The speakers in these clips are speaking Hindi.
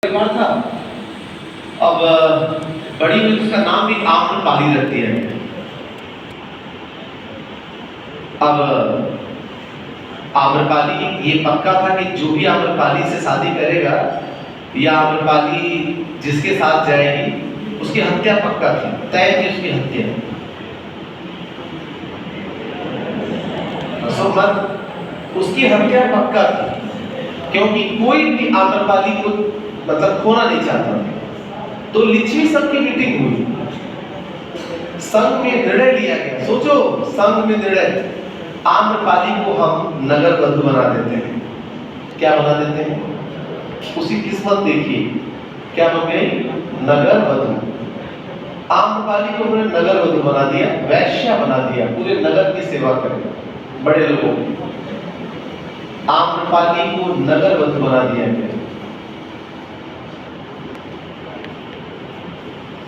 परिवार था। अब बड़ी हुई उसका नाम भी आम्रपाली रखती है। अब आम्रपाली ये पक्का था कि जो भी आम्रपाली से शादी करेगा या आम्रपाली जिसके साथ जाएगी उसकी हत्या पक्का थी, तय थी उसकी हत्या। उसकी हत्या पक्का थी, क्योंकि कोई भी आम्रपाली को मतलब खोना नहीं चाहता था। तो लिच्छवी संघ की मीटिंग हुई, संघ में निर्णय लिया गया। सोचो, संघ में निर्णय, आम्रपाली को हम नगर वधु बना देते हैं। क्या बना देते हैं? उसी किस्मत देखिए, क्या बन गई? नगर वधु। आम्रपाली को उन्होंने नगर वधु बना दिया, वैश्या बना दिया, पूरे नगर की सेवा करें बड़े लोगों की। आम्रपाली को नगर वधु बना दिया गया।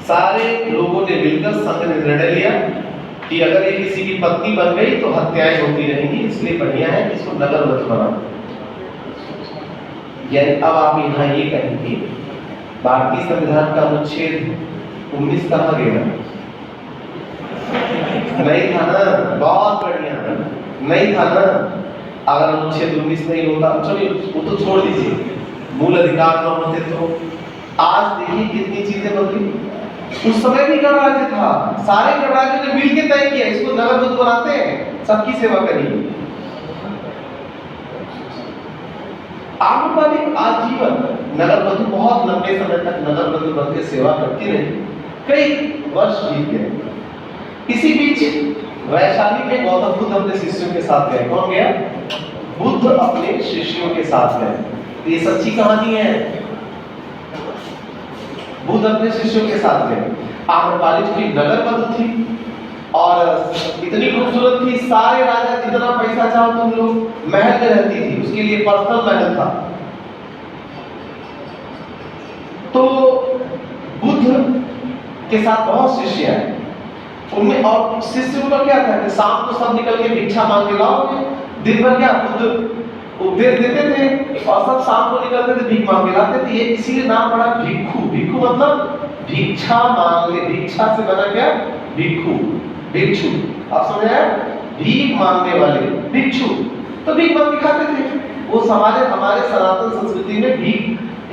सारे लोगों ने मिलकर संघ ने निर्णय लिया कि अगर ये किसी की पत्नी बन गई तो हत्याएं होती रहेंगी, इसलिए बढ़िया है कि इसको नगर वधु बना। यानी अब आप यहाँ ये कहेंगे भारतीय संविधान का अनुच्छेद 19 कहाँ गया? नहीं था ना? बहुत बढ़िया, नहीं था ना? अगर अनुच्छेद 19 नहीं होता, चलिए वो तो छोड़ दीजिए, मूल अधिकार न होते तो आज देखिए कितनी चीजें बदली। उस समय भी गणराज्य था, सारे गणराज्यों ने मिलकर तय किया इसको नगर वधु बनाते हैं, सबकी सेवा करिए। आम्रपाली आजीवन नगर वधु, बहुत लंबे समय तक नगर वधु बनकर सेवा करती रही, कई वर्ष बीत गए। इसी बीच वैशाली में गौतम बुद्ध अपने शिष्यों के साथ गए। कौन गया? बुद्ध अपने शिष्यों के साथ गए। ये सच्ची कहानी है। बुद्ध अपने शिष्यों के साथ गए। आम्रपाली की नगर वधु थी और इतनी खूबसूरत थी, सारे राजा जितना पैसा चाहो तुम लोग, महल में रहती थी, उसके लिए पर्सनल महल था। तो बुद्ध के साथ बहुत शिष्य हैं उनमें, और शिष्यों का क्या था कि शाम को सब निकल के भिक्षा मांग के लाओगे। दिन भर क्या बुद्ध उपदेश देते थे और सब शाम को निकलते थे भीख मांग के लाते थे। ये इसीलिए नाम पड़ा भिक्षु। भिक्षु मतलब भिक्षा मांगने, भिक्षा से बना क्या? भिक्षु, भिक्षु। आप समझ आए? भीख मांगने वाले भिक्षु। तो भीख मांग के खाते थे वो। हमारे सनातन संस्कृति में भीख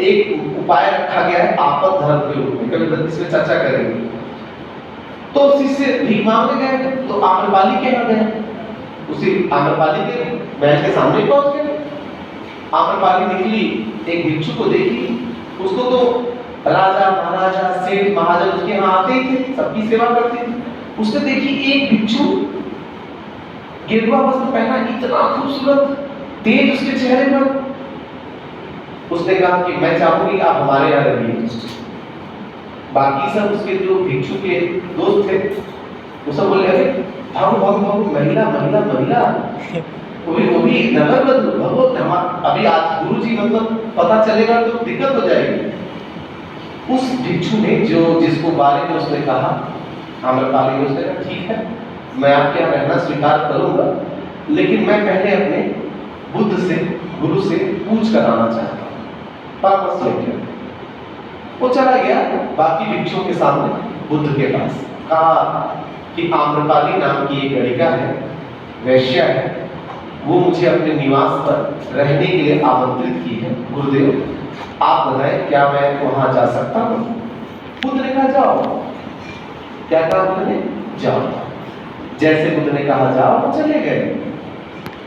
एक उपाय रखा गया है आपद धर्म के रूप में, कभी इसमें चर्चा करेंगे। तो शिष्य भीख मांगने गए तो आम्रपाली के यहाँ गए, उसी आम्रपाली के महल के सामने पहुंच गए। आम्रपाली निकली, एक भिक्षु को देखी, उसको तो राजा महाराजा सेठ महाजन उसके यहाँ आते ही थे, सबकी सेवा करते थे। उसने देखी एक भिक्षु गेरुआ वस्त्र पहना, इतना खूबसूरत तेज उसके चेहरे पर। उसने कहा कि मैं चाहूंगी आप हमारे यहाँ रहिए। बाकी सब उसके जो भिक्षु के दोस्त थे वो सब बोले अरे भागो भागो भागो, महिला महिला महिला, वो भी नगर वधु, भगवत अभी आज गुरु जी मतलब पता चलेगा तो दिक्कत हो जाएगी। उस भिक्षु ने जो जिसको बारे में उसने कहा, आम्रपाली ने उसने कहा ठीक है मैं आपके यहाँ रहना स्वीकार करूंगा, लेकिन मैं पहले अपने बुद्ध से, गुरु से पूछ कर आना चाहता हूँ। परामर्श लेके वो चला गया बाकी भिक्षुओं के सामने बुद्ध के पास। कहा कि आम्रपाली नाम की एक लड़का है, वैश्या है, वो मुझे अपने निवास पर रहने के लिए आमंत्रित की है। गुरुदेव आप बताएं क्या मैं वहां जा सकता हूँ? बुद्ध ने कहा जाओ। क्या कहा बुद्ध ने? जाओ। जैसे बुद्ध ने कहा जाओ, वो चले गए।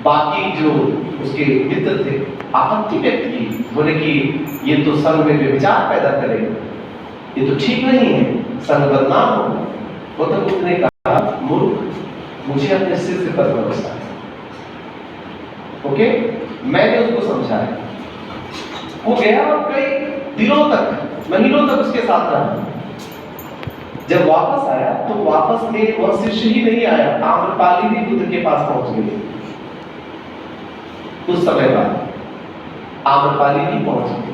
बाकी जो उसके मित्र थे आपत्ति व्यक्त की, बोले कि ये तो संघ में विचार पैदा करेगा, ये तो ठीक नहीं है, संघ बदनाम हो। गौतम बुद्ध ने कहा मूर्ख, मुझे अपने शिष्य पर भरोसा है। ओके, मैंने उसको समझाया। वो गया और कई दिनों तक, महीनों तक उसके साथ रहा। जब वापस आया तो वापस में वह शिष्य ही नहीं आया, आम्रपाली भी बुद्ध के पास पहुंच गई। कुछ समय बाद आम्रपाली भी पहुंच गई।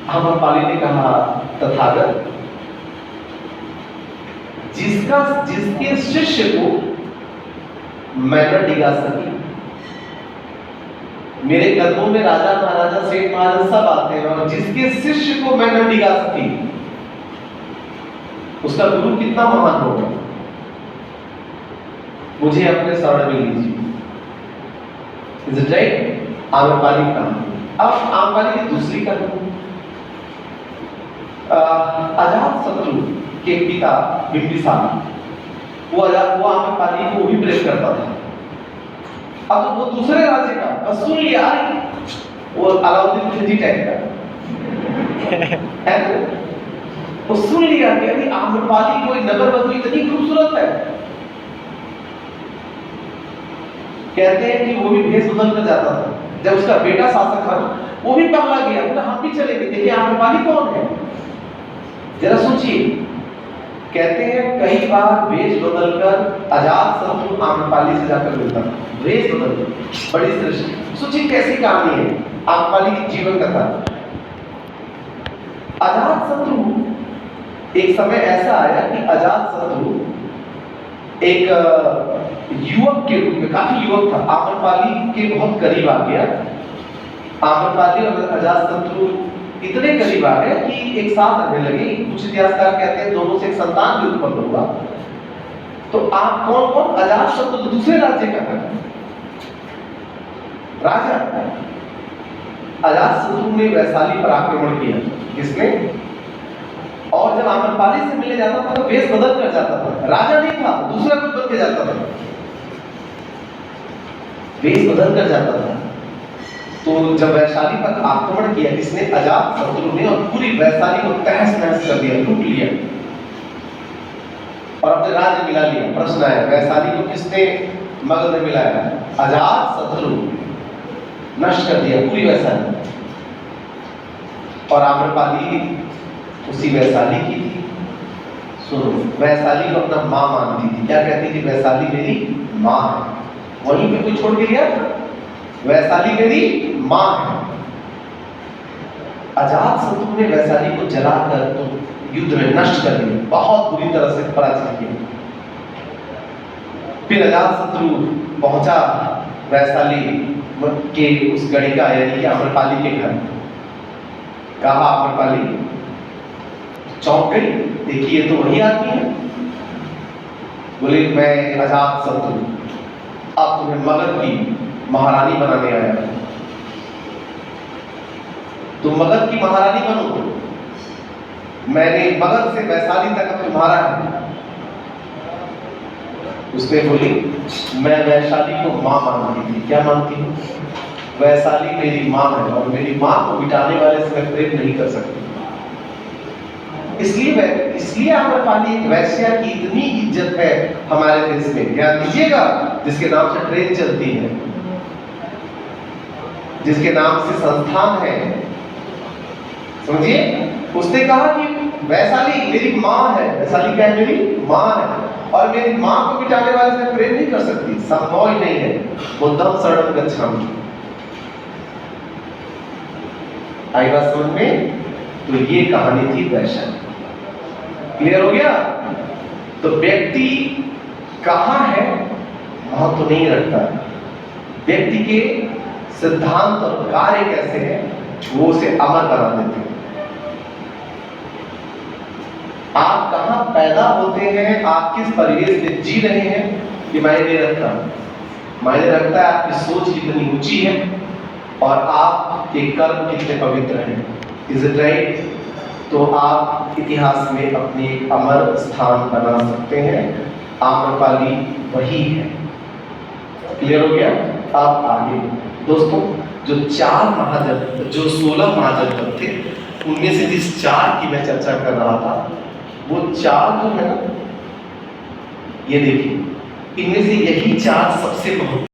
आम्रपाली ने कहा तथागत, जिसके शिष्य को मैं न डिगा सकी, मेरे कदमों में राजा महाराजा सेठ महाराज सब आते हैं, और जिसके शिष्य को मैं न डिगा सकी उसका गुरु कितना महान होगा। मुझे अपने शरण में लीजिए। Is it right? आम्रपाली का। अब आम्रपाली की दूसरी कहानी, अजात शत्रु के पिता बिंबिसार, वो आम्रपाली को भी प्रेम करता था। अब वो दूसरे राज्य का सुन लिया, वो अलाउद्दीन खिलजी टाइप का है ना, वो सुन लिया कि अभी आम्रपाली कोई नगर बधू इतनी खूबसूरत है, कहते हैं कि वो भी भेष बदल कर जाता था। जब उसका बेटा शासक था वो भी पगला गया, बोला हम भी चलेंगे, देखिए आम्रपाली कौन है, जरा सोचिए। कहते हैं कई बार वेश बदलकर अजात शत्रु आम्रपाली से जाकर मिलता, वेश बदल, बड़ी सृष्टि। सोचिए कैसी कहानी है आम्रपाली की जीवन कथा। अजात शत्रु, एक समय ऐसा आया कि अजात शत्रु एक युवक के रूप में, काफी युवक था, आम्रपाली के बहुत करीब आ गया। आम्रपाली और अजात शत्रु इतने करीब आ गए कि एक साथ रहने लगे। कुछ इतिहासकार कहते हैं दोनों से एक संतान भी उत्पन्न हुआ। तो आप कौन कौन? अजात शत्रु दूसरे राज्य का राजा। अजात शत्रु ने वैशाली पर आक्रमण किया। किसने? और जब आम्रपाली से मिलने जाता था तो वेश बदल कर जाता था, राजा नहीं था, दूसरा कुछ बन के जाता था, वेश बदल कर जाता था। तो जब वैशाली पर आक्रमण किया किसने? अजात शत्रु ने, और पूरी वैशाली को तहस नहस कर दिया, लूट लिया और अपने राज्य मिला लिया। प्रश्न आया, वैशाली को किसने मगध में मिलाया? अजात शत्रु। नष्ट कर दिया पूरी वैशाली। और आम्रपाली उसी वैशाली की थी। सुनो, वैशाली को अपना मां मानती थी। क्या कहती थी? वैशाली मेरी मां है। वहीं पे कोई छोड़ के गया था? वैशाली मेरी मां है। अजात शत्रु ने वैशाली को जलाकर तो युद्ध में नष्ट कर दिया, बहुत बुरी तरह से पराजित किया। फिर अजात शत्रु पहुंचा वैशाली के उस गणिका यानी कि आम्रपाली के घर। कहा आम्रपाली चौंक गई, देखिए तो वही आदमी है। बोले मैं अजात शत्रु, अब तुम्हें मगध की महारानी बनाने आया। तुम मगध की महारानी बनो, मैंने मगध से वैशाली तक अब तुम्हारा है। उसने बोली मैं वैशाली को मां मानती थी। क्या मानती हूँ? वैशाली मेरी मां है और मेरी मां को मिटाने वाले से मैं प्रेम नहीं कर सकती। इसलिए आम्रपाली एक वैश्या की इतनी इज्जत है हमारे देश में। ध्यान दीजिएगा, जिसके नाम से ट्रेन चलती है, जिसके नाम से संस्थान है, समझिए। उसने कहा कि वैशाली मेरी मां है। वैशाली क्या है? मेरी मां है, और मेरी मां को मिटाने वाले से प्रेम नहीं कर सकती, संभव ही नहीं है। बुद्धम शरणं गच्छामि। आई बात समझ में? तो ये कहानी थी वैश्या। क्लियर हो गया? तो व्यक्ति कहां है महत्व तो नहीं रखता, व्यक्ति के सिद्धांत और कार्य कैसे हैं वो उसे अमर बना देते हैं। आप कहां पैदा होते हैं, आप किस परिवेश में जी रहे हैं, ये मायने रखता। मायने रखता है आपकी सोच कितनी ऊंची है और आपके कर्म कितने पवित्र हैं। Is it right? तो आप इतिहास में अपनी एक अमर स्थान बना सकते हैं। आम्रपाली वही है। क्लियर हो गया? अब आगे दोस्तों, जो 16 महाजनपद थे, उनमें से जिस 4 की मैं चर्चा कर रहा था, वो 4 जो है ना, ये देखिए, इनमें से यही 4 सबसे महत्वपूर्ण